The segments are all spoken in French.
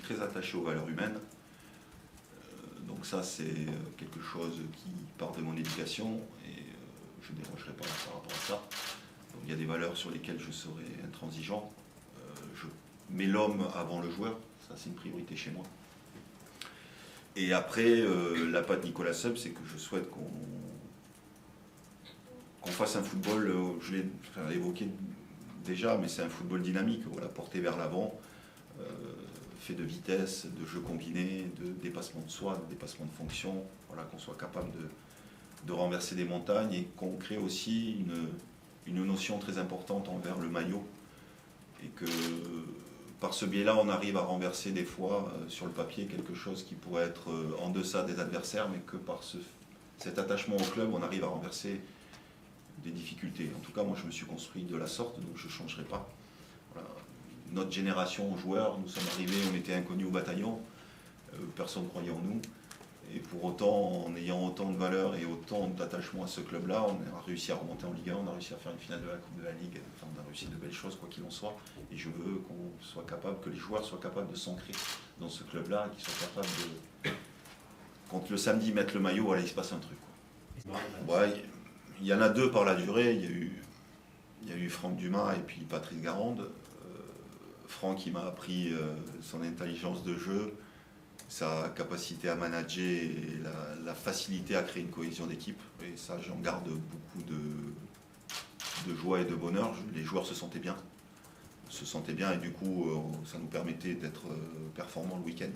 très attaché aux valeurs humaines. Donc ça, c'est quelque chose qui part de mon éducation et je ne dérogerai pas par rapport à ça. Donc, il y a des valeurs sur lesquelles je serai intransigeant. Je mets l'homme avant le joueur, ça c'est une priorité chez moi. Et après, la patte Nicolas Seub, c'est que je souhaite qu'on fasse un football, je l'ai évoqué déjà, mais c'est un football dynamique, voilà, porté vers l'avant, fait de vitesse, de jeu combiné, de dépassement de soi, de dépassement de fonction, voilà, qu'on soit capable de renverser des montagnes et qu'on crée aussi une notion très importante envers le maillot et que par ce biais-là, on arrive à renverser des fois sur le papier quelque chose qui pourrait être en deçà des adversaires, mais que par cet attachement au club, on arrive à renverser des difficultés. En tout cas, moi, je me suis construit de la sorte, donc je ne changerai pas. Voilà. Notre génération joueurs, nous sommes arrivés, on était inconnus au bataillon, personne ne croyait en nous. Et pour autant, en ayant autant de valeurs et autant d'attachement à ce club-là, on a réussi à remonter en Ligue 1, on a réussi à faire une finale de la Coupe de la Ligue, enfin, on a réussi de belles choses, quoi qu'il en soit. Et je veux qu'on soit capable, que les joueurs soient capables de s'ancrer dans ce club-là, qu'ils soient capables de... Quand le samedi, mettre le maillot, voilà, il se passe un truc, quoi. Ouais, il y en a deux par la durée, il y a eu Franck Dumas et puis Patrice Garande. Franck, il m'a appris son intelligence de jeu, sa capacité à manager et la facilité à créer une cohésion d'équipe. Et ça, j'en garde beaucoup de joie et de bonheur. Les joueurs se sentaient bien. Et du coup, ça nous permettait d'être performants le week-end.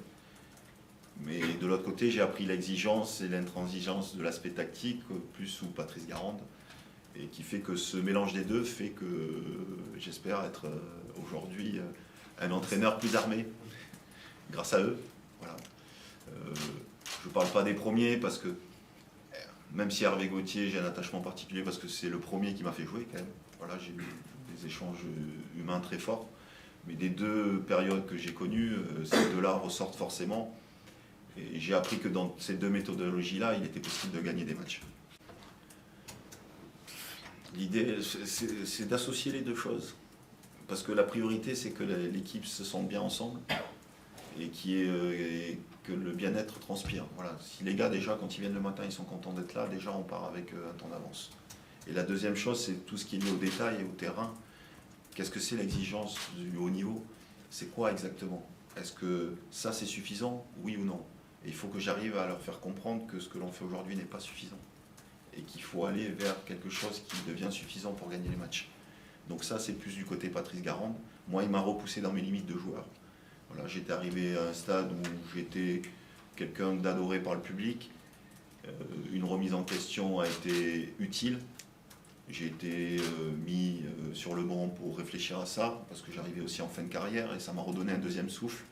Mais de l'autre côté, j'ai appris l'exigence et l'intransigeance de l'aspect tactique, plus sous Patrice Garande. Et qui fait que ce mélange des deux fait que j'espère être aujourd'hui un entraîneur plus armé, grâce à eux. Voilà. Je ne parle pas des premiers parce que, même si Hervé Gauthier, j'ai un attachement particulier parce que c'est le premier qui m'a fait jouer quand même. Voilà, j'ai eu des échanges humains très forts. Mais des deux périodes que j'ai connues, ces deux-là ressortent forcément. Et j'ai appris que dans ces deux méthodologies-là, il était possible de gagner des matchs. L'idée, c'est d'associer les deux choses. Parce que la priorité, c'est que l'équipe se sente bien ensemble et que le bien-être transpire. Voilà. Si les gars, déjà, quand ils viennent le matin, ils sont contents d'être là, déjà, on part avec un temps d'avance. Et la deuxième chose, c'est tout ce qui est lié au détail et au terrain. Qu'est-ce que c'est l'exigence du haut niveau? C'est quoi exactement? Est-ce que ça, c'est suffisant? Oui ou non? Et il faut que j'arrive à leur faire comprendre que ce que l'on fait aujourd'hui n'est pas suffisant. Et qu'il faut aller vers quelque chose qui devient suffisant pour gagner les matchs. Donc ça, c'est plus du côté Patrice Garande. Moi, il m'a repoussé dans mes limites de joueur. Voilà, j'étais arrivé à un stade où j'étais quelqu'un d'adoré par le public. Une remise en question a été utile. J'ai été mis sur le banc pour réfléchir à ça, parce que j'arrivais aussi en fin de carrière, et ça m'a redonné un deuxième souffle.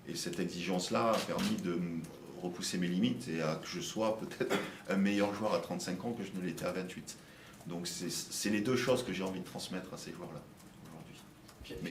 Et cette exigence-là a permis de repousser mes limites et à que je sois peut-être un meilleur joueur à 35 ans que je ne l'étais à 28. Donc c'est les deux choses que j'ai envie de transmettre à ces joueurs-là.